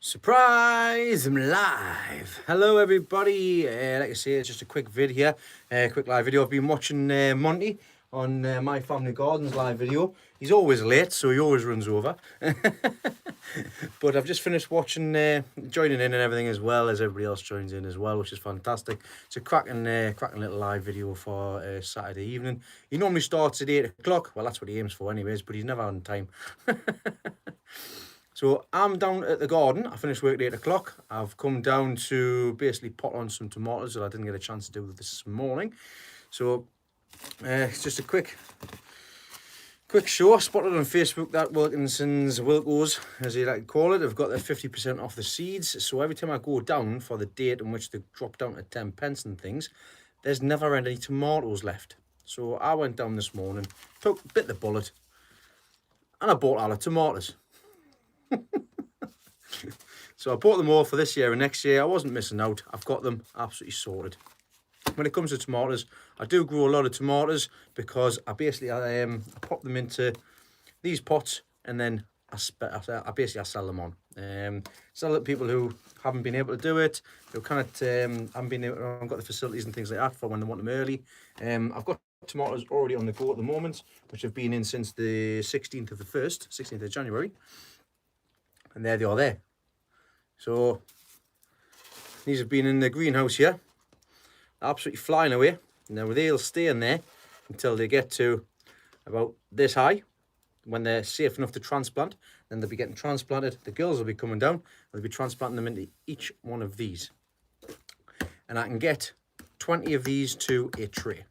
Surprise! I'm live. Hello, everybody. Like I say, it's just a quick vid here, quick live video. I've been watching Monty on My Family Gardens live video. He's always late, so he always runs over. But I've just finished watching, joining in and everything as well as everybody else joins in as well, which is fantastic. It's a cracking little live video for Saturday evening. He normally starts at 8 o'clock. Well, that's what he aims for, anyways. But he's never on time. So I'm down at the garden. I finished work at 8 o'clock. I've come down to basically pot on some tomatoes that I didn't get a chance to do this morning. So it's just a quick show. I spotted on Facebook that Wilkos, as they like to call it, have got their 50% off the seeds. So every time I go down for the date in which they drop down to 10 pence and things, there's never any tomatoes left. So I went down this morning, bit the bullet, and I bought all the tomatoes. So I bought them all for this year and next year. I wasn't missing out. I've got them absolutely sorted. When it comes to tomatoes, I do grow a lot of tomatoes because I pop them into these pots and then I sell them on. Sell it to people who haven't been able to do it, who haven't got the facilities and things like that for when they want them early. I've got tomatoes already on the go at the moment, which have been in since the 16th of January. And there they are there. So these have been in the greenhouse here, absolutely flying away. Now they'll stay in there until they get to about this high, when they're safe enough to transplant. Then they'll be getting transplanted. The girls will be coming down. They'll be transplanting them into each one of these. And I can get 20 of these to a tray.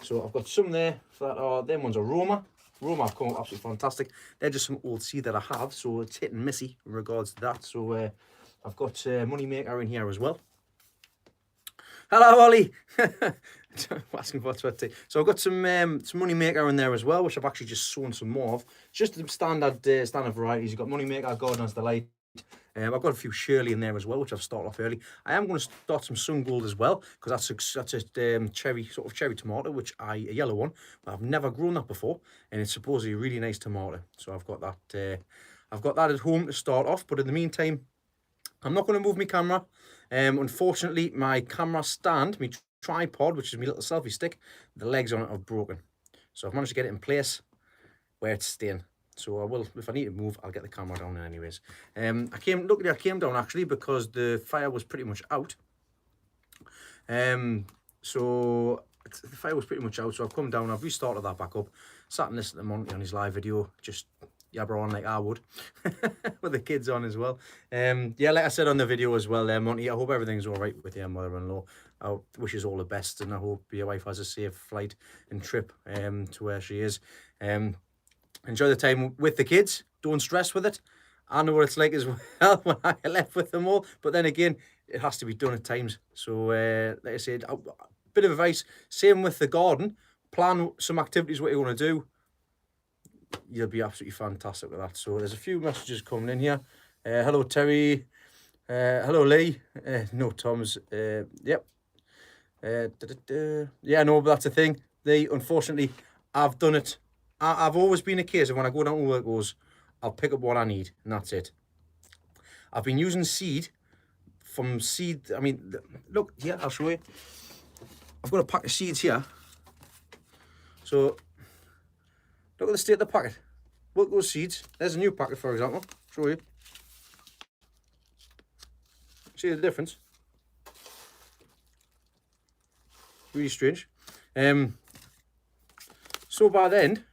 So I've got some there them ones are Roma. Roma have come up absolutely fantastic. They're just some old seed that I have, so it's hit and missy in regards to that. So I've got Moneymaker in here as well. Hello, Ollie. Asking for what's tea. So I've got some Moneymaker in there as well, which I've actually just sown some more of. Just the standard varieties. You've got Moneymaker, Gardener's Delight. I've got a few Shirley in there as well, which I've started off early. I am going to start some Sun Gold as well, because that's a cherry tomato, a yellow one. But I've never grown that before, and it's supposedly a really nice tomato. So I've got that. I've got that at home to start off. But in the meantime, I'm not going to move my camera. Unfortunately, my camera stand, my tripod, which is my little selfie stick, the legs on it are broken. So I've managed to get it in place where it's staying. So I will, if I need to move, I'll get the camera down anyways. Luckily I came down actually because the fire was pretty much out. So the fire was pretty much out, so I've come down, I've restarted that back up, sat and listened to Monty on his live video, just yabber on like I would, with the kids on as well. Yeah, like I said on the video as well there, Monty, I hope everything's all right with your mother-in-law. I wish you all the best, and I hope your wife has a safe flight and trip to where she is. Enjoy the time with the kids. Don't stress with it. I know what it's like as well when I get left with them all. But then again, it has to be done at times. So, like I said, a bit of advice. Same with the garden. Plan some activities, what you want to do. You'll be absolutely fantastic with that. So there's a few messages coming in here. Hello, Terry. Hello, Lee. No, Tom's. Yep. Yeah, no, but that's the thing. Unfortunately, I've done it. I've always been a case of when I go down to Wilkos, I'll pick up what I need, and that's it. I've been using seed. I mean, look, here, I'll show you. I've got a pack of seeds here. So, look at the state of the packet. Wilkos seeds. There's a new packet, for example. Show you. See the difference? Really strange. So by then,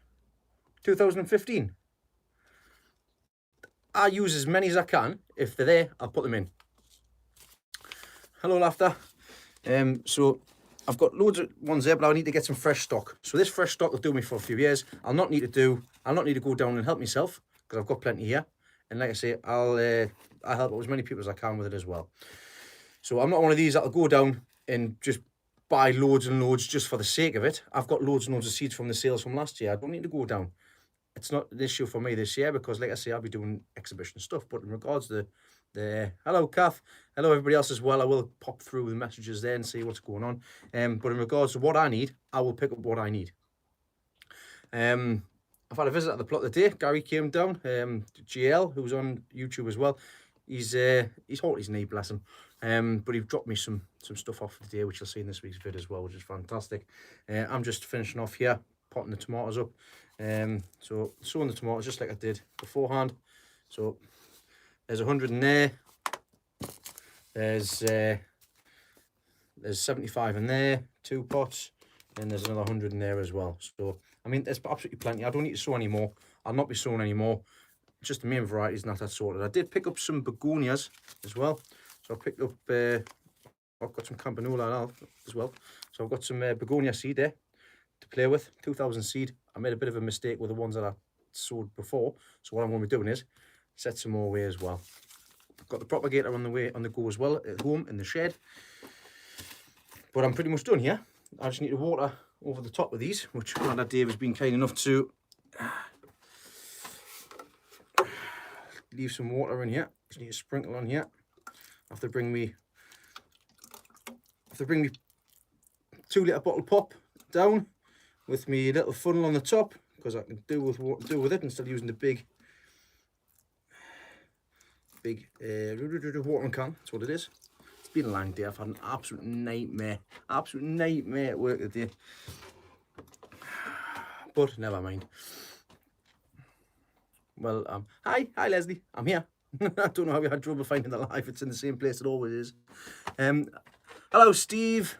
2015. I use as many as I can. If they're there, I'll put them in. Hello, Laughter. So I've got loads of ones there, but I need to get some fresh stock. So this fresh stock will do me for a few years. I'll not need to go down and help myself, because I've got plenty here. And like I say, I'll help as many people as I can with it as well. So I'm not one of these that'll go down and just buy loads and loads just for the sake of it. I've got loads and loads of seeds from the sales from last year. I don't need to go down. It's not an issue for me this year because, like I say, I'll be doing exhibition stuff. But in regards to hello, Kath. Hello, everybody else as well. I will pop through the messages there and see what's going on. But in regards to what I need, I will pick up what I need. I've had a visit at the plot today. Gary came down. GL, who's on YouTube as well. He's hurt his knee, bless him. But he dropped me some stuff off today, which you'll see in this week's vid as well, which is fantastic. I'm just finishing off here, potting the tomatoes up. So sowing the tomatoes just like I did beforehand. So there's 100 in there. There's 75 in there, 2 pots, and there's another 100 in there as well. So I mean, there's absolutely plenty. I don't need to sow anymore. I'll not be sowing anymore. Just the main varieties, not that sorted. I did pick up some begonias as well. So I picked up, I've got some campanula now as well. So I've got some begonia seed there to play with, 2000 seed. I made a bit of a mistake with the ones that I sowed before. So what I'm going to be doing is set some more away as well. I've got the propagator on the go as well at home in the shed. But I'm pretty much done here. I just need to water over the top of these, which Grandad Dave has been kind enough to leave some water in here. Just need to sprinkle on here. I have to bring me 2 litre bottle pop down with me little funnel on the top, because I can do with it instead of using the big watering can. That's what it is. It's been a long day. I've had an absolute nightmare at work today. But never mind. Well, hi Leslie, I'm here. I don't know how you had trouble finding the live. It's in the same place it always is. Hello Steve,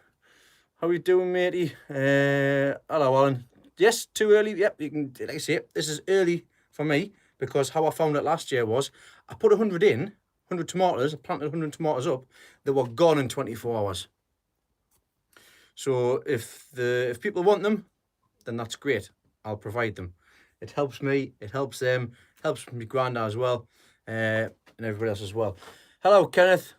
how are you doing, matey? Hello Alan. Yes, too early. Yep, you can, like I say, this is early for me, because how I found it last year was I put 100 tomatoes, I planted 100 tomatoes up, they were gone in 24 hours. So if people want them, then that's great. I'll provide them. It helps me, it helps them, helps my granddad as well, and everybody else as well. Hello, Kenneth.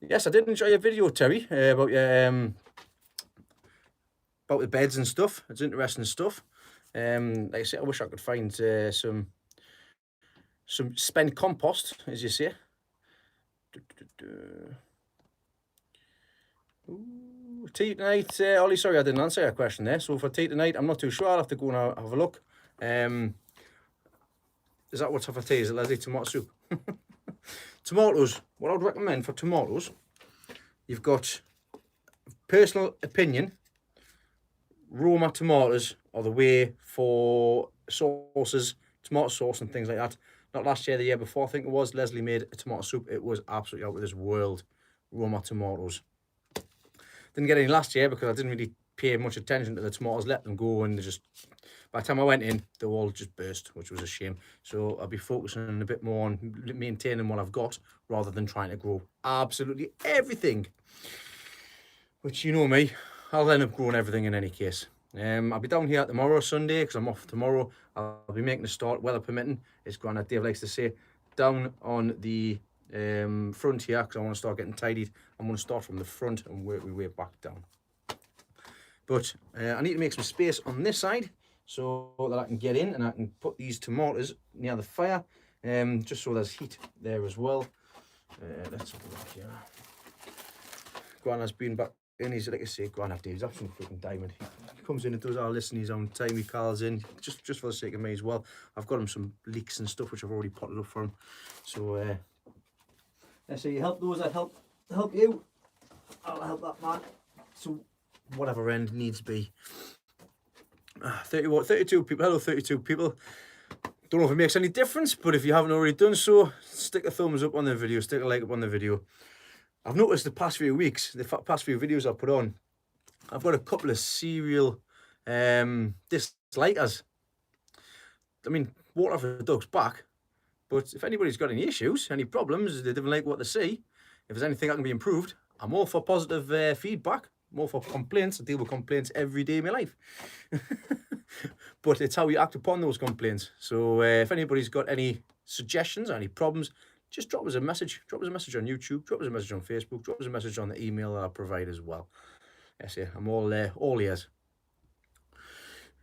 Yes, I did enjoy your video, Terry, about your about the beds and stuff. It's interesting stuff. Like I said, I wish I could find some spent compost, as you say. Ooh, tea tonight, Ollie. Sorry, I didn't answer your question there. So for tea tonight, I'm not too sure. I'll have to go and have a look. Is that what's for tea? Is it, Leslie? Tomato soup. Tomatoes. What I would recommend for tomatoes, you've got personal opinion. Roma tomatoes are the way for sauces, tomato sauce and things like that. Not last year, the year before, I think it was. Leslie made a tomato soup. It was absolutely out of this world. Roma tomatoes. Didn't get any last year because I didn't really pay much attention to the tomatoes. Let them go, and they just, by the time I went in, they all just burst, which was a shame. So I'll be focusing a bit more on maintaining what I've got rather than trying to grow absolutely everything. Which, you know me, I'll end up growing everything in any case. I'll be down here tomorrow, Sunday, because I'm off tomorrow. I'll be making a start, weather permitting, as Grandad Dave likes to say, down on the front here, because I want to start getting tidied. I'm going to start from the front and work my way back down. But I need to make some space on this side so that I can get in and I can put these tomatoes near the fire, just so there's heat there as well. Let's have a look here. Grandad's been back in. He's, like I say, Grandad Dave, he's absolutely freaking diamond. He comes in and does our list in his own time. He calls in just for the sake of me as well. I've got him some leeks and stuff which I've already potted up for him. So so you help those that help you. I'll help that man. So whatever end needs be. 32 people. Hello, 32 people. Don't know if it makes any difference, but if you haven't already done so, stick a thumbs up on the video, stick a like up on the video. I've noticed the past few weeks, the past few videos I've put on, I've got a couple of serial dislikers. I mean, water for the duck's back, but if anybody's got any issues, any problems, they didn't like what they see, if there's anything that can be improved, I'm all for positive feedback. I'm all for complaints. I deal with complaints every day of my life. But it's how you act upon those complaints. So if anybody's got any suggestions or any problems, just drop us a message. Drop us a message on YouTube. Drop us a message on Facebook. Drop us a message on the email that I provide as well. Yes, yeah, I'm all ears.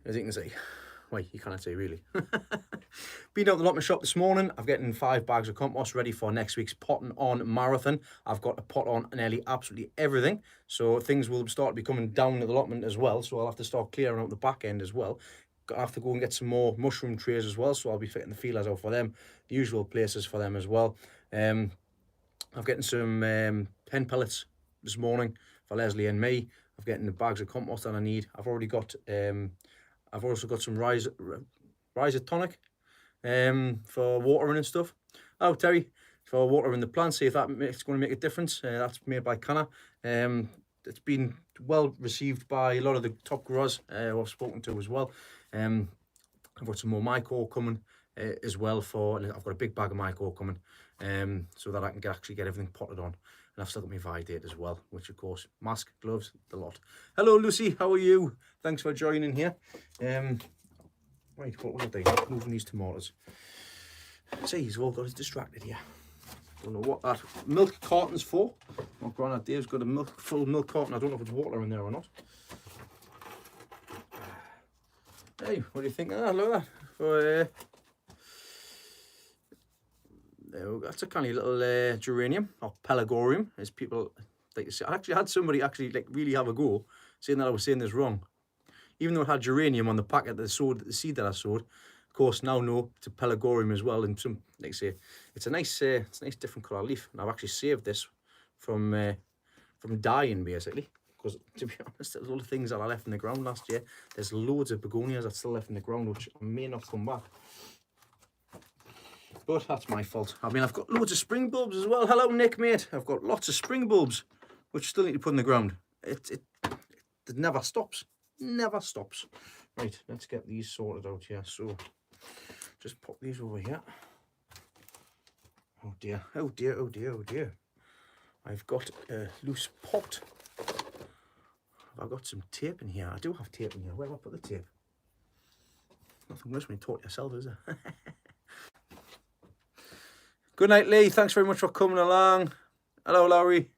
As you can see. Well, you cannot say really. Been out the allotment shop this morning. I've getting 5 bags of compost ready for next week's potting on marathon. I've got to pot on nearly absolutely everything. So things will start to be coming down at the allotment as well. So I'll have to start clearing out the back end as well. I have to go and get some more mushroom trays as well, so I'll be fitting the feelers out for them, the usual places for them as well. I'm getting some hen pellets this morning for Leslie and me. I'm getting the bags of compost that I need. I've already got I've also got some riser tonic for watering and stuff. Oh, Terry, for watering the plants, see if it's going to make a difference. That's made by Canna. It's been well received by a lot of the top growers who I've spoken to as well. I've got some more mycore coming as well. I've got a big bag of mycore coming, so that I can actually get everything potted on. And I've still got my Vidate as well, which of course, mask, gloves, the lot. Hello Lucy, how are you? Thanks for joining here. Right, what was I doing? Moving these tomatoes. See, he's all got us distracted here. Don't know what that milk carton's for. My granddad Dave's got a full milk carton. I don't know if it's water in there or not. Hey, what do you think of that? Look at that. That's a kind of little geranium, or pelargonium, as people like to say. I actually had somebody really have a go, saying that I was saying this wrong. Even though it had geranium on the packet, the seed that I sowed, of course now know it's a pelargonium as well. And some, like I say, it's a nice different colour leaf. And I've actually saved this from dying basically, because to be honest, there's a lot of things that I left in the ground last year. There's loads of begonias that still left in the ground, which may not come back. But that's my fault. I mean, I've got loads of spring bulbs as well. Hello, Nick, mate. I've got lots of spring bulbs, which still need to put in the ground. It never stops. Never stops. Right, let's get these sorted out here. So, just pop these over here. Oh dear, oh dear, oh dear, oh dear. I've got a loose pot. Have I got some tape in here? I do have tape in here. Where do I put the tape? Nothing worse when you talk to yourself, is there? Good night, Lee. Thanks very much for coming along. Hello, Larry.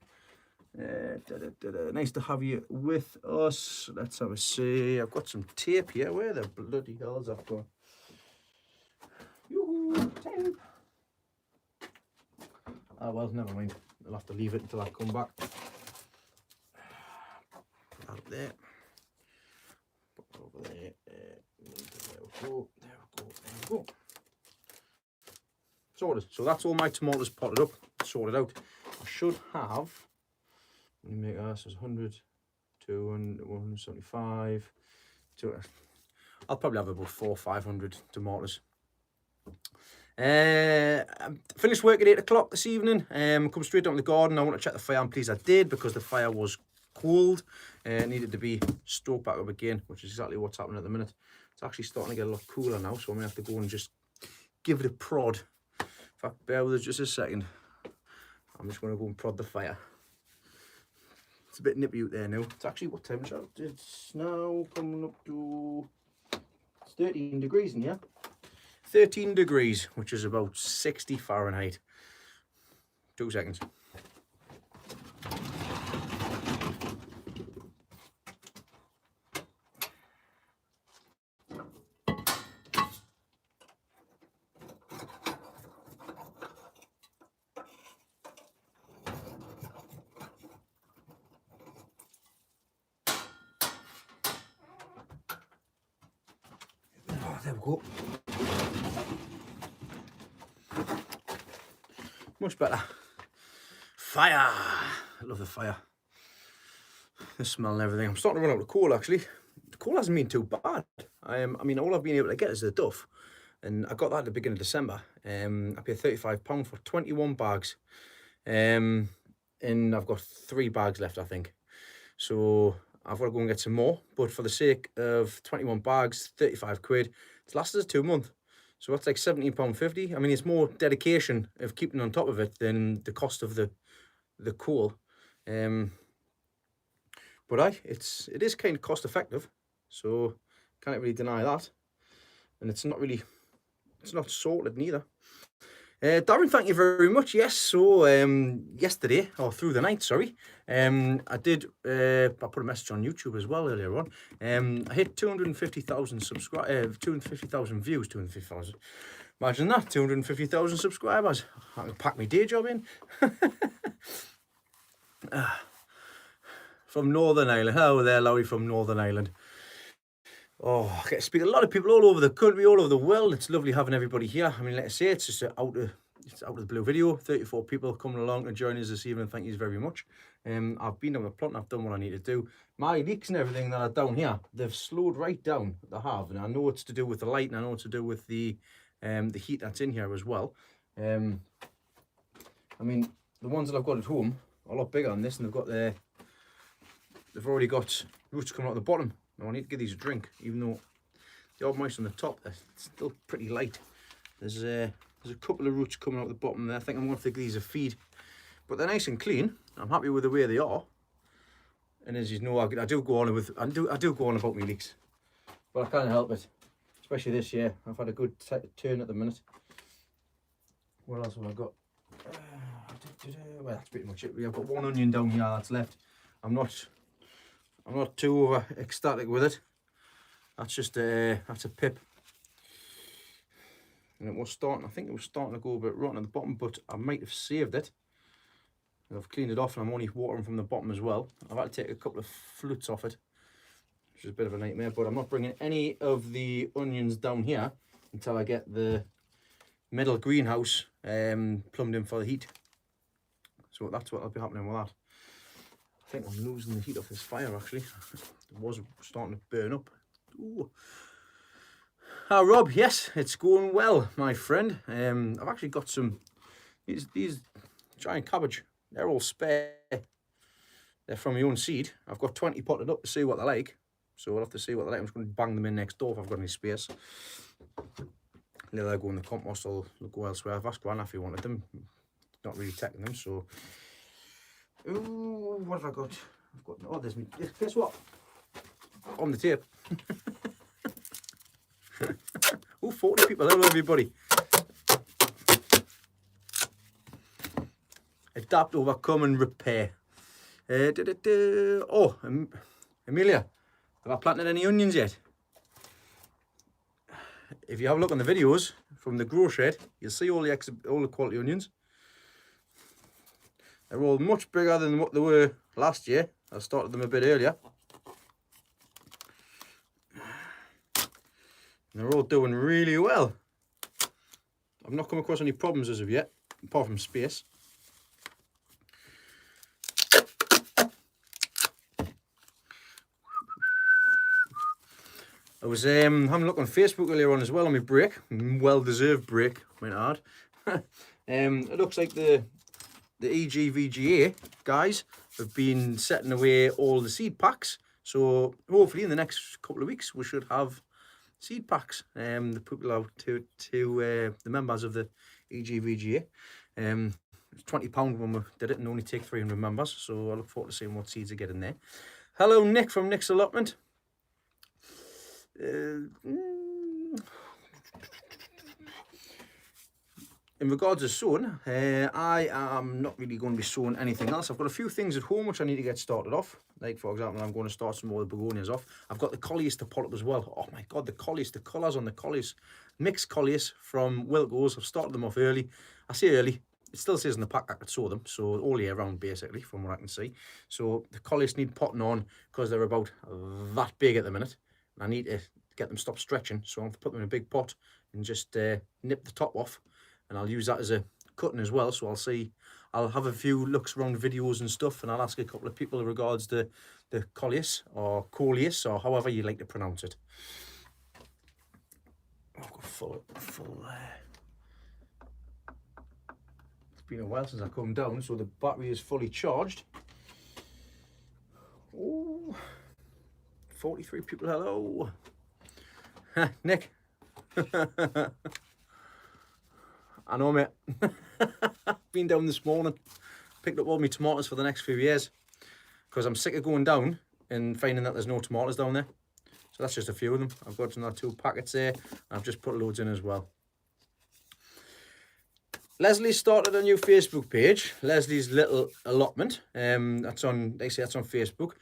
Nice to have you with us. Let's have a see. I've got some tape here. Where the bloody hell's that gone? Yoo-hoo, tape. Oh, well, never mind. I'll have to leave it until I come back. Put that up there. Put it over there. There we go. There we go. There we go. Sorted. So that's all my tomatoes potted up, sorted out. I should have, let me make this as 100, 200, 175, I'll probably have about 400 or 500 tomatoes. Finished work at 8 o'clock this evening. Come straight down to the garden. I want to check the fire. I'm pleased I did, because the fire was cold. It needed to be stoked back up again, which is exactly what's happening at the minute. It's actually starting to get a lot cooler now, so I'm going to have to go and just give it a prod. In fact, bear with us just a second. I'm just going to go and prod the fire. It's a bit nippy out there now. It's actually, what temperature? It's now coming up to 13 degrees in here. 13 degrees, which is about 60 Fahrenheit. 2 seconds. There we go. Much better. Fire! I love the fire. The smell and everything. I'm starting to run out of coal actually. The coal hasn't been too bad. I mean, all I've been able to get is the duff. And I got that at the beginning of December. I paid £35 for 21 bags. And I've got 3 bags left, I think. So I've got to go and get some more. But for the sake of 21 bags, 35 quid, it's lasted us 2 months. So that's like £17.50. I mean, it's more dedication of keeping on top of it than the cost of the coal. But it is kind of cost effective. So can't really deny that. And it's not sorted neither. Darren, thank you very much. Yes, so yesterday, or through the night, sorry, I did, I put a message on YouTube as well earlier on. I hit 250,000 subscribers, 250,000 views, 250,000. Imagine that, 250,000 subscribers. I can pack my day job in. From Northern Ireland. Hello there, Larry from Northern Ireland. Oh, I get to speak to a lot of people all over the country, all over the world. It's lovely having everybody here. I mean, like I say, it's just it's out of the blue video. 34 people coming along and joining us this evening. Thank you very much. I've been down the plot and I've done what I need to do. My leaks and everything that are down here, they've slowed right down. They have, and I know it's to do with the light, and I know it's to do with the heat that's in here as well. I mean, the ones that I've got at home are a lot bigger than this, and they've already got roots coming out the bottom. Now I need to give these a drink, even though they are moist on the top. They're still pretty light. There's a couple of roots coming out the bottom there. I think I'm going to give these a feed, but they're nice and clean. I'm happy with the way they are. And as you know, I do go on about my leaks, but I can't help it. Especially this year, I've had a good turn at the minute. What else have I got? Well, that's pretty much it. I've got one onion down here that's left. I'm not too over ecstatic with it. That's just that's a pip. And it was starting, I think it was starting to go a bit rotten at the bottom, but I might have saved it. I've cleaned it off and I'm only watering from the bottom as well. I've had to take a couple of flutes off it, which is a bit of a nightmare, but I'm not bringing any of the onions down here until I get the metal greenhouse plumbed in for the heat. So that's what will be happening with that. I think I'm losing the heat off this fire actually. It was starting to burn up. Ooh. Hi Rob, yes, it's going well, my friend. I've actually got some, these giant cabbage. They're all spare. They're from my own seed. I've got 20 potted up to see what they're like. So we'll have to see what they're like. I'm just going to bang them in next door if I've got any space. They'll go in the compost or they'll go elsewhere. I've asked Gran if he wanted them. Not really taking them, so. Ooh, what have I got? I've got, oh, there's me. Guess what? On the tape. Oh, 40 people. Hello, everybody. Adapt, overcome, and repair. Oh, Amelia, have I planted any onions yet? If you have a look on the videos from the grow shed, you'll see all the quality onions. They're all much bigger than what they were last year. I started them a bit earlier. And they're all doing really well. I've not come across any problems as of yet, apart from space. I was having a look on Facebook earlier on as well on my break. Well-deserved break, went hard. It looks like the EGVGA guys have been setting away all the seed packs. So hopefully in the next couple of weeks we should have seed packs. The people out to the members of the EGVGA. It's £20 when we did it and only take 300 members. So I look forward to seeing what seeds are getting there. Hello Nick from Nick's Allotment. In regards to sowing, I am not really going to be sowing anything else. I've got a few things at home which I need to get started off. Like, for example, I'm going to start some more of the begonias off. I've got the collies to pot up as well. Oh my God, the collies, the colours on the collies. Mixed collies from Wilco's. I've started them off early. I say early. It still says in the pack I could sow them. So all year round, basically, from what I can see. So the collies need potting on because they're about that big at the minute. I need to get them stop stretching. So I'm going to put them in a big pot and just nip the top off. And I'll use that as a cutting as well. So I'll have a few looks around videos and stuff, and I'll ask a couple of people in regards to the collius or coleus or however you like to pronounce it. I've got full it's been a while since I've come down, so the battery is fully charged. Oh, 43 people, hello. Nick. I know, mate. Been down this morning, picked up all my tomatoes for the next few years because I'm sick of going down and finding that there's no tomatoes down there. So that's just a few of them. I've got another 2 packets there. I've just put loads in as well. Leslie started a new Facebook page, Leslie's Little Allotment. That's on, like I say, that's on Facebook.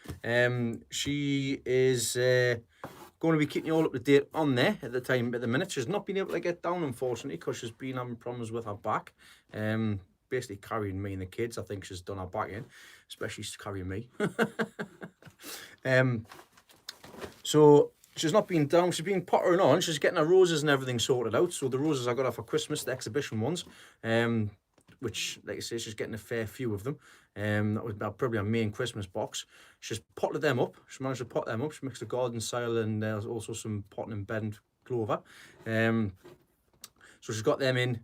She is going to be keeping you all up to date on there at the minute. She's not been able to get down, unfortunately, because she's been having problems with her back. Basically carrying me and the kids. I think she's done her back in, especially carrying me. So she's not been down. She's been pottering on. She's getting her roses and everything sorted out. So the roses I got her for Christmas, the exhibition ones, which, like I say, she's getting a fair few of them. That was probably her main Christmas box. She's potted them up. She managed to pot them up. She mixed the garden soil and there's also some potting and bedding clover. So she's got them in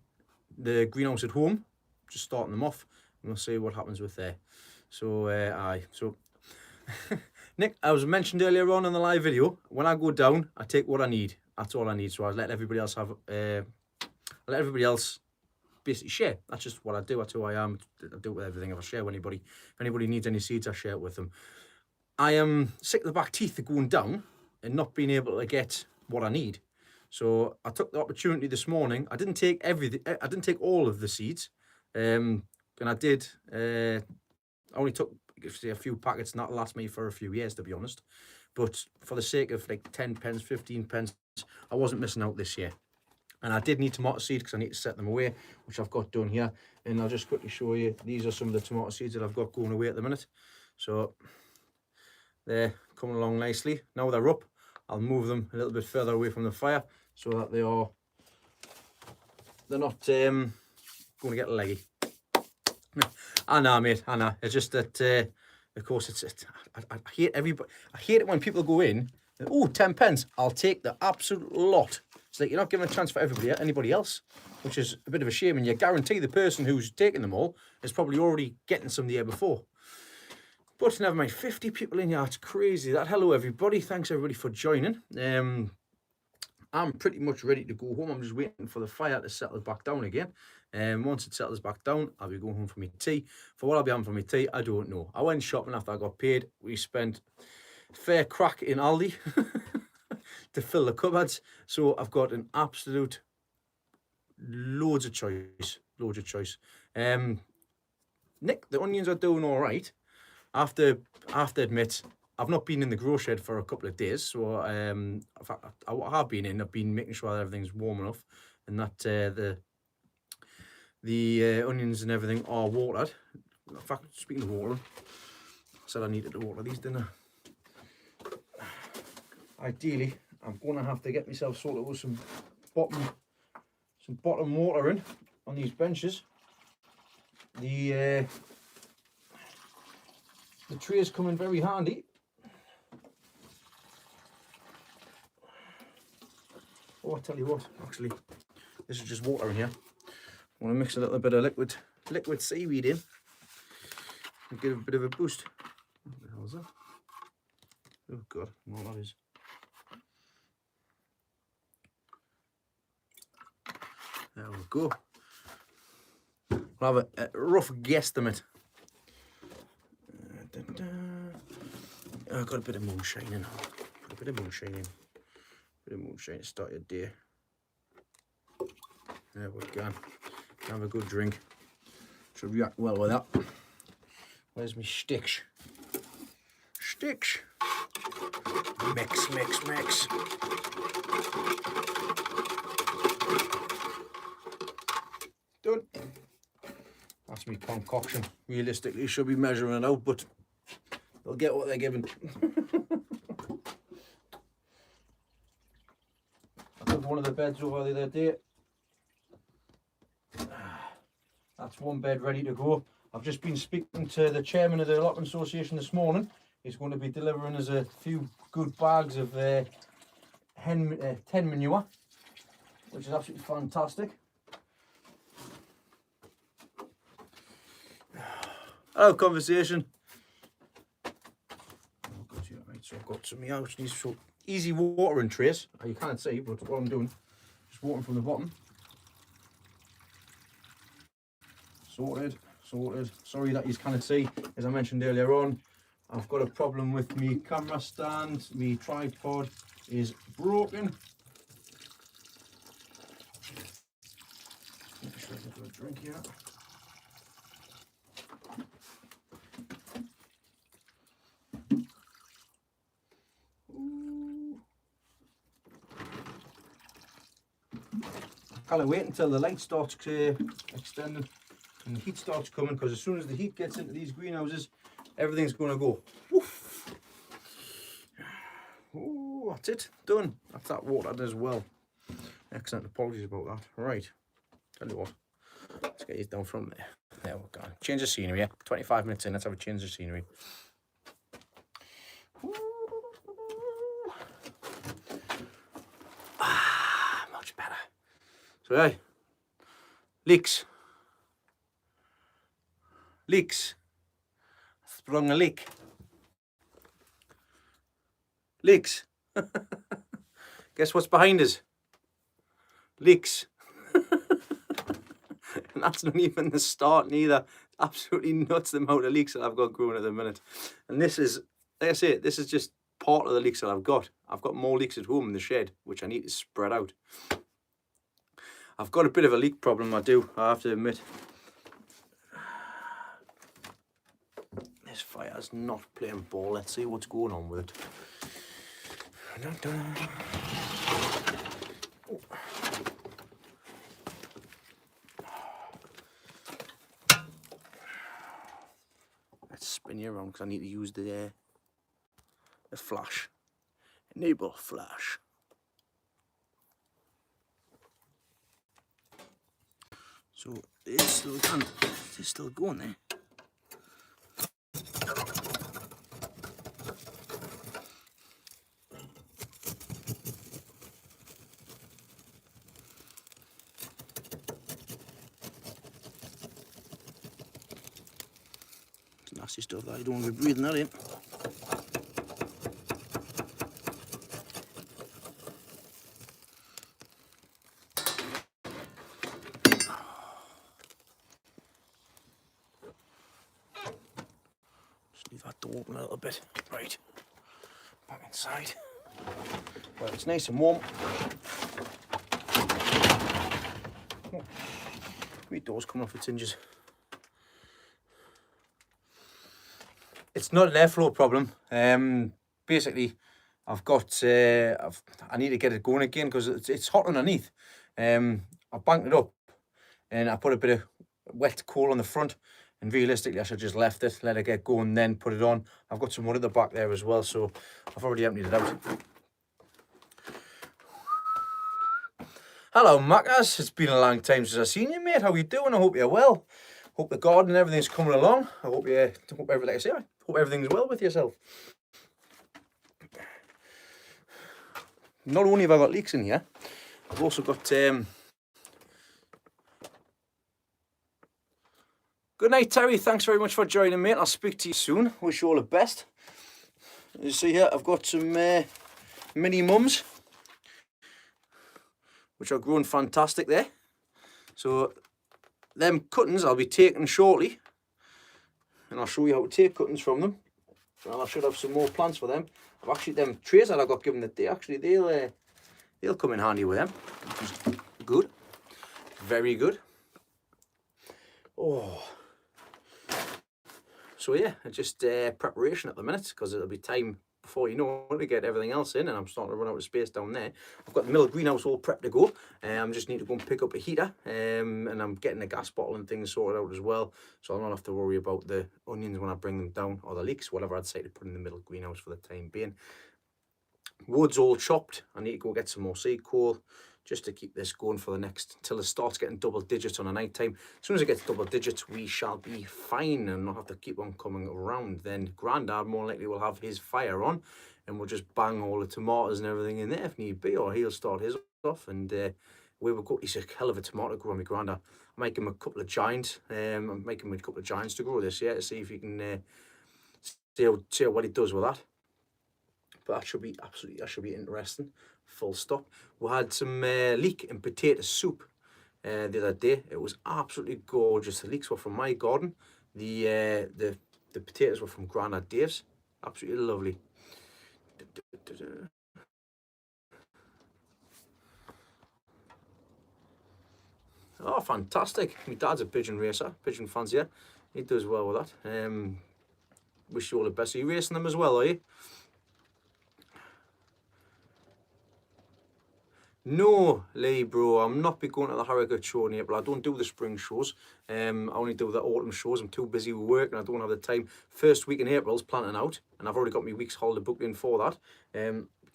the greenhouse at home, just starting them off, and we'll see what happens with there. So so Nick, I was mentioned earlier on in the live video, when I go down, I take what I need. That's all I need. So I let everybody else have, I let everybody else basically share. That's just what I do. That's who I am. I do it with everything. If I share with anybody, if anybody needs any seeds, I share it with them. I am sick of the back teeth of going down and not being able to get what I need. So I took the opportunity this morning. I didn't take everything. I didn't take all of the seeds, and I did. I only took a few packets, and that'll last me for a few years, to be honest. But for the sake of like 10 pence, 15 pence, I wasn't missing out this year. And I did need tomato seeds because I need to set them away, which I've got done here. And I'll just quickly show you. These are some of the tomato seeds that I've got going away at the minute. So they're coming along nicely. Now they're up, I'll move them a little bit further away from the fire so that they're not going to get leggy. I know, mate, I know. It's just that, of course, I hate everybody. I hate it when people go in, oh, 10 pence, I'll take the absolute lot. It's like you're not giving a chance for anybody else, which is a bit of a shame. And you guarantee the person who's taking them all is probably already getting some the year before. But never mind, 50 people in here, it's crazy. That hello everybody, thanks everybody for joining. I'm pretty much ready to go home. I'm just waiting for the fire to settle back down again. Once it settles back down, I'll be going home for my tea. For what I'll be having for my tea, I don't know. I went shopping after I got paid. We spent a fair crack in Aldi to fill the cupboards. So I've got an absolute loads of choice. Nick, the onions are doing all right. I have to admit, I've not been in the grow shed for a couple of days, so I have been in. I've been making sure that everything's warm enough and that the onions and everything are watered. In fact, speaking of water, I said I needed to water these, didn't I? Ideally, I'm going to have to get myself sorted with some bottom watering on these benches. The trays come in very handy. Oh, I tell you what, actually, this is just water in here. I want to mix a little bit of liquid seaweed in and give it a bit of a boost. What the hell is that? Oh God, what that is. There we go. I'll have a rough guesstimate. I've got a bit of moonshine in. Put a bit of moonshine in. Bit of moonshine to start your day. There we go. Have a good drink. Should react well with that. Where's my sticks? Sticks. Mix. Done. That's my concoction. Realistically, should be measuring it out, but they'll get what they're given. I took one of the beds over the other day. That's one bed ready to go. I've just been speaking to the chairman of the Allotment Association this morning. He's going to be delivering us a few good bags of hen manure, which is absolutely fantastic. Hello, conversation. Right, so I've got some of out. These so easy watering trays. You can't see, but what I'm doing, just watering from the bottom. Sorted. Sorry that you can't see. As I mentioned earlier on, I've got a problem with my camera stand. My tripod is broken. Make sure I get a drink here. Kind of wait until the light starts extending and the heat starts coming, because as soon as the heat gets into these greenhouses, everything's going to go woof. Ooh. that's it, done. That's that watered as well. Excellent, apologies about that. Right, tell you what, let's get these down from there. There we go. Change the scenery, yeah? 25 minutes in, let's have a change of scenery. Much better. So, hey, leaks. Sprung a leak. Leaks. Guess what's behind us? Leaks. And that's not even the start neither. Absolutely nuts the amount of leeks that I've got growing at the minute. And this is, like I say, this is just part of the leeks that I've got. I've got more leeks at home in the shed, which I need to spread out. I've got a bit of a leak problem, I have to admit. This fire's not playing ball. Let's see what's going on with it. Let's spin you around because I need to use the flash. Enable flash. So it's still going there. It's nasty stuff that I don't want to be breathing that in. Leave that door open a little bit. Right, back inside. Well, it's nice and warm. Oh, wee door's coming off its hinges. It's not an airflow problem. Basically, I've got. I need to get it going again because it's hot underneath. I banked it up, and I put a bit of wet coal on the front. And realistically, I should just left it, let it get going, then put it on. I've got some wood at the back there as well, so I've already emptied it out. Hello, Maccas. It's been a long time since I've seen you, mate. How you doing? I hope you're well. Hope the garden and everything's coming along. I hope everything's well with yourself. Not only have I got leeks in here, I've also got good night, Terry. Thanks very much for joining, mate. I'll speak to you soon. Wish you all the best. You see here, I've got some mini mums, which are growing fantastic there. So, them cuttings I'll be taking shortly. And I'll show you how to take cuttings from them. And I should have some more plants for them. I've actually, them trays that I got given that day, actually, they'll come in handy with them. Which is good. Very good. Oh. So yeah, just preparation at the minute because it'll be time before you know to get everything else in, and I'm starting to run out of space down there. I've got the middle greenhouse all prepped to go. I just need to go and pick up a heater, and I'm getting a gas bottle and things sorted out as well, so I'll not have to worry about the onions when I bring them down, or the leeks, whatever I'd say to put in the middle greenhouse for the time being. Wood's all chopped. I need to go get some more seed coal just to keep this going for the next, until it starts getting double digits on a night time. As soon as it gets double digits, we shall be fine and not have to keep on coming around. Then Grandad more likely will have his fire on and we'll just bang all the tomatoes and everything in there if need be, or he'll start his off and we will go. He's a hell of a tomato grower, my Grandad. I make him a couple of giants. I'm making him a couple of giants to grow this year to see if he can see what he does with that. But that should be interesting. Full stop. We had some leek and potato soup the other day. It was absolutely gorgeous. The leeks were from my garden. The potatoes were from Grandad Dave's. Absolutely lovely. Oh, fantastic. My dad's a pigeon racer, pigeon fancier. He does well with that. Wish you all the best. Are you racing them as well, are you? No, Lee, bro, I'm not be going to the Harrogate show in April. I don't do the spring shows. I only do the autumn shows. I'm too busy with work and I don't have the time. First week in April's planning out, and I've already got my week's holiday booked in for that.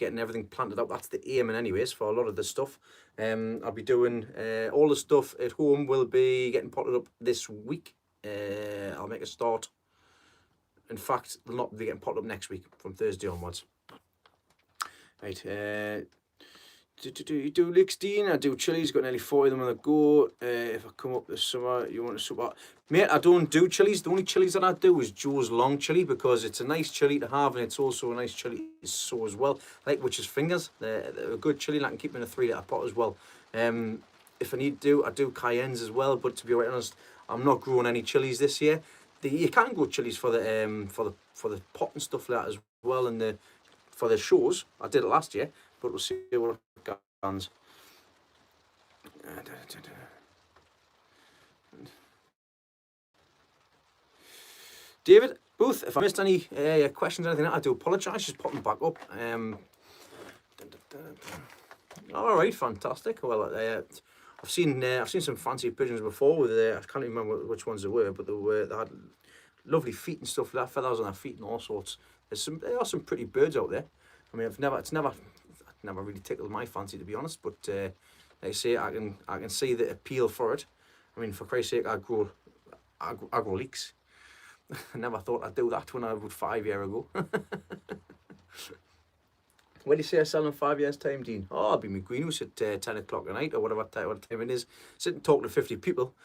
getting everything planted up. That's the aim, anyways, for a lot of the stuff. I'll be doing all the stuff at home will be getting potted up this week. I'll make a start. In fact, they'll not be getting potted up next week from Thursday onwards. Right, do leeks, Dean. I do chilies, got nearly 40 of them on the go. If I come up this summer, you want to support? Mate, I don't do chilies. The only chilies that I do is Joe's long chili, because it's a nice chili to have, and it's also a nice chili to sow as well. Like Witch's Fingers. They're a good chili, and I can keep them in a 3-litre pot as well. If I need to, I do cayennes as well, but to be quite honest, I'm not growing any chilies this year. You can grow chilies for the pot and stuff like that as well, and for the shows. I did it last year, but we'll see what it goes. David Booth, if I missed any questions or anything, I do apologise. Just pop them back up. All right, fantastic. Well, I've seen some fancy pigeons before with I can't even remember which ones they were, but they had lovely feet and stuff like that, feathers on their feet and all sorts. There are some pretty birds out there. I mean, it's never really tickled my fancy, to be honest, but like I say, I can see the appeal for it. I mean, for Christ's sake, I grow leeks. I never thought I'd do that when I was 5 years ago. When do you say I sell in 5 years' time, Dean? Oh, I'll be in my greenhouse at 10 o'clock at night, or whatever time it is, sitting talking to 50 people.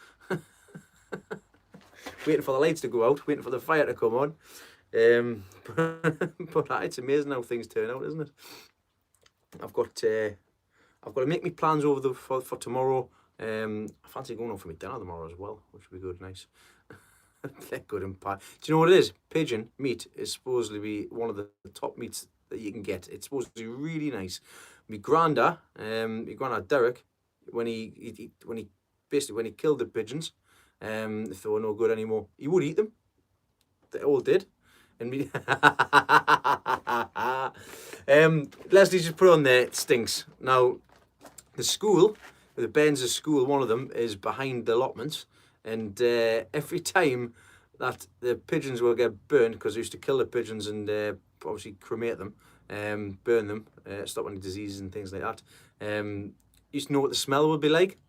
Waiting for the lights to go out, waiting for the fire to come on. But it's amazing how things turn out, isn't it? I've got to make me plans over for tomorrow. I fancy going out for my dinner tomorrow as well, which would be good, nice. They're good and pie. Do you know what it is? Pigeon meat is supposed to be one of the top meats that you can get. It's supposed to be really nice. My granddad Derek, when he killed the pigeons, if they were no good anymore, he would eat them. They all did. And me, Leslie just put on there, it stinks. Now, the school, the Ben's school, one of them is behind the allotments, and every time that the pigeons will get burned, because they used to kill the pigeons and obviously cremate them, burn them, stop any diseases and things like that. Used to know what the smell would be like.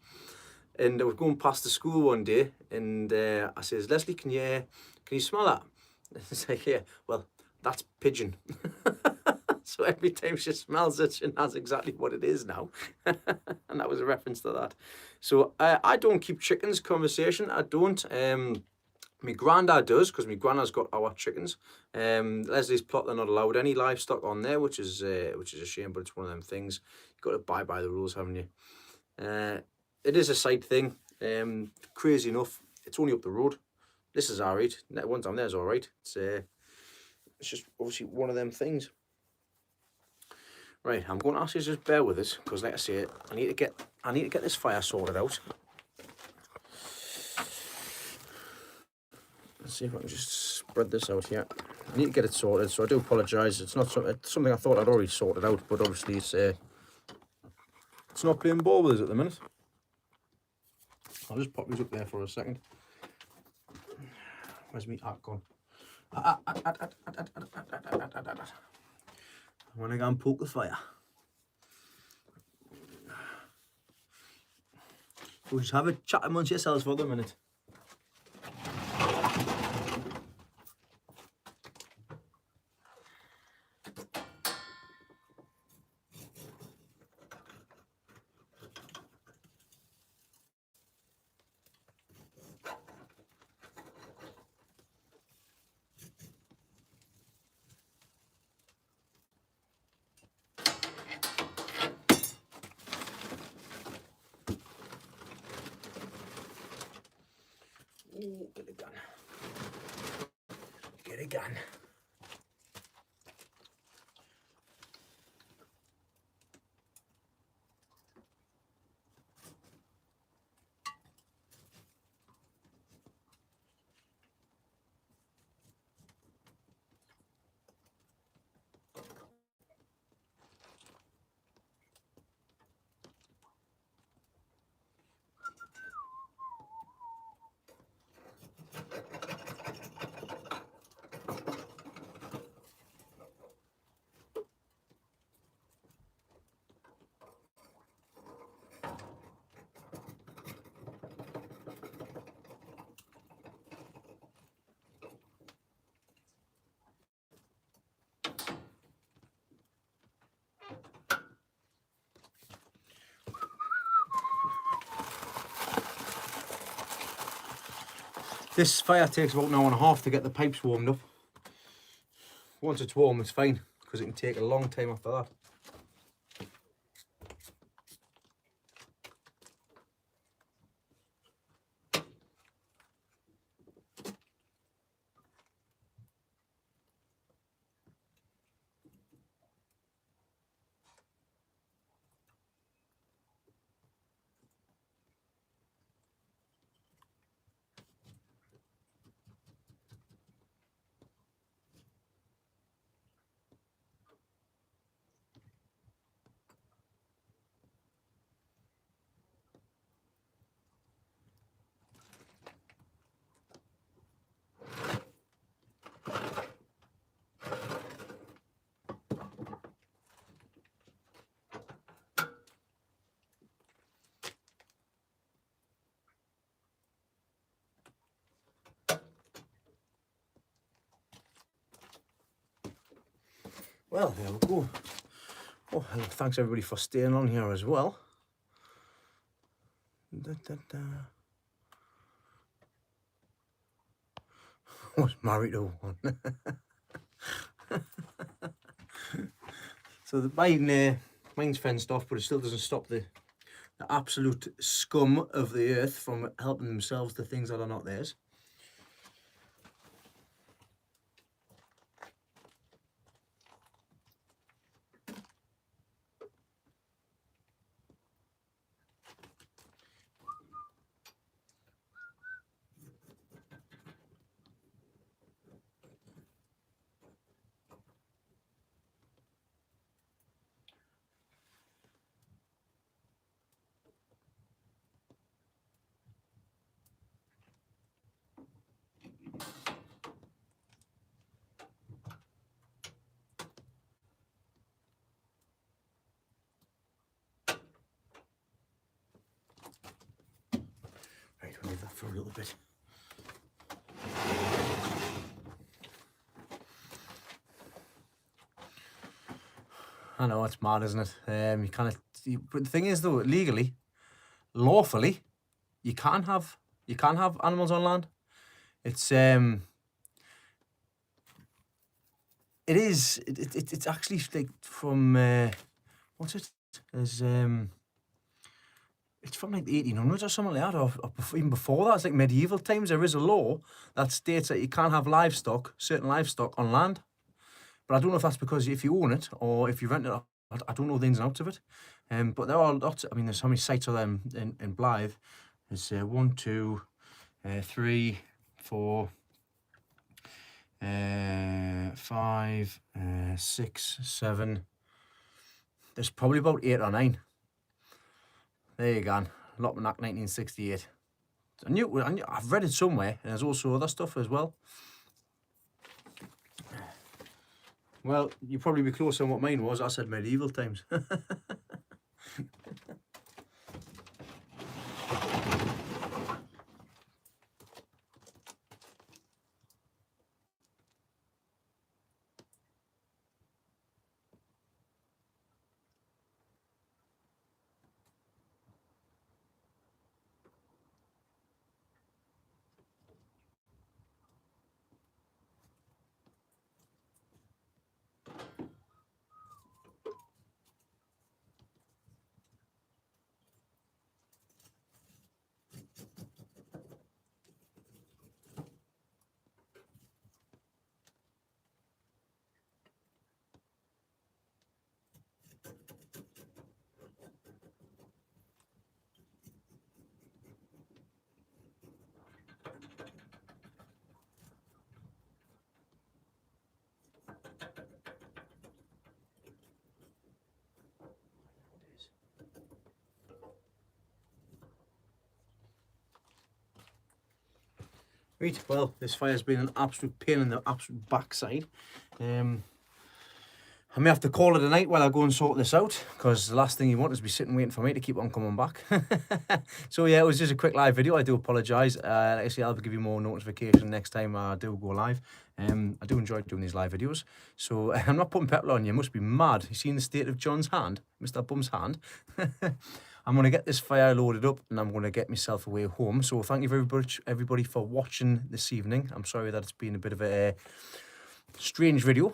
And I was going past the school one day, and I says, Leslie, can you smell that? It's like, yeah, well, that's pigeon. So every time she smells it, she knows exactly what it is now. And that was a reference to that. So I don't keep chickens, conversation. I don't. My granddad does, because my granddad's got our chickens. Leslie's plot, they're not allowed any livestock on there, which is a shame, but it's one of them things. You've got to abide by the rules, haven't you? It is a side thing. Crazy enough, it's only up the road. This is alright. That one down there is alright. It's just obviously one of them things. Right, I'm going to ask you to just bear with us, because like I say, I need to get this fire sorted out. Let's see if I can just spread this out here. I need to get it sorted, so I do apologise. It's something I thought I'd already sorted out, but obviously it's not playing ball with us at the minute. I'll just pop these up there for a second. Where's me arc gone? I want to go and poke the fire. We'll just have a chat amongst yourselves for the minute. Ooh, get it done. Get it done. This fire takes about an hour and a half to get the pipes warmed up. Once it's warm, it's fine, because it can take a long time after that. Well, there we go. Oh, and thanks everybody for staying on here as well. I was married to one. So mine's fenced off, but it still doesn't stop the absolute scum of the earth from helping themselves to things that are not theirs. Right, we'll leave that for a little bit. I know, it's mad, isn't it? You kind of, but the thing is though, legally, lawfully, you can't have animals on land. It's it's actually like from what's it? There's it's from like the 1800s or something like that, or even before that. It's like medieval times. There is a law that states that you can't have certain livestock on land. But I don't know if that's because if you own it or if you rent it. I don't know the ins and outs of it. But there are lots. I mean, there's how many sites are there in Blythe? There's 1, 2, 3, 4, 5, 6, 7. There's probably about 8 or 9. There you go. Allotment Act 1968. I've read it somewhere, and there's also other stuff as well. Well, you'd probably be closer on what mine was. I said medieval times. Right, well, this fire's been an absolute pain in the absolute backside. I may have to call it a night while I go and sort this out, because the last thing you want is be sitting waiting for me to keep on coming back. So yeah, it was just a quick live video. I do apologise. Like I say, I'll give you more notification next time I do go live. I do enjoy doing these live videos. So I'm not putting petrol on you. You must be mad. You seen the state of John's hand, Mr. Bum's hand? I'm going to get this fire loaded up and I'm going to get myself away home. So thank you very much, everybody, for watching this evening. I'm sorry that it's been a bit of a strange video,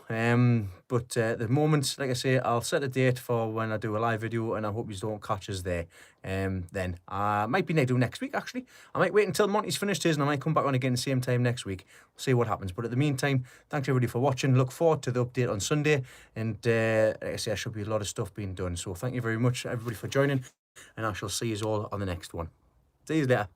but at the moment, like I say, I'll set a date for when I do a live video, and I hope you don't catch us there. Then I might be next week, actually. I might wait until Monty's finished his, and I might come back on again the same time next week. We'll see what happens. But at the meantime, thanks everybody for watching. Look forward to the update on Sunday, and like I say, there should be a lot of stuff being done. So thank you very much, everybody, for joining, and I shall see you all on the next one. See you later.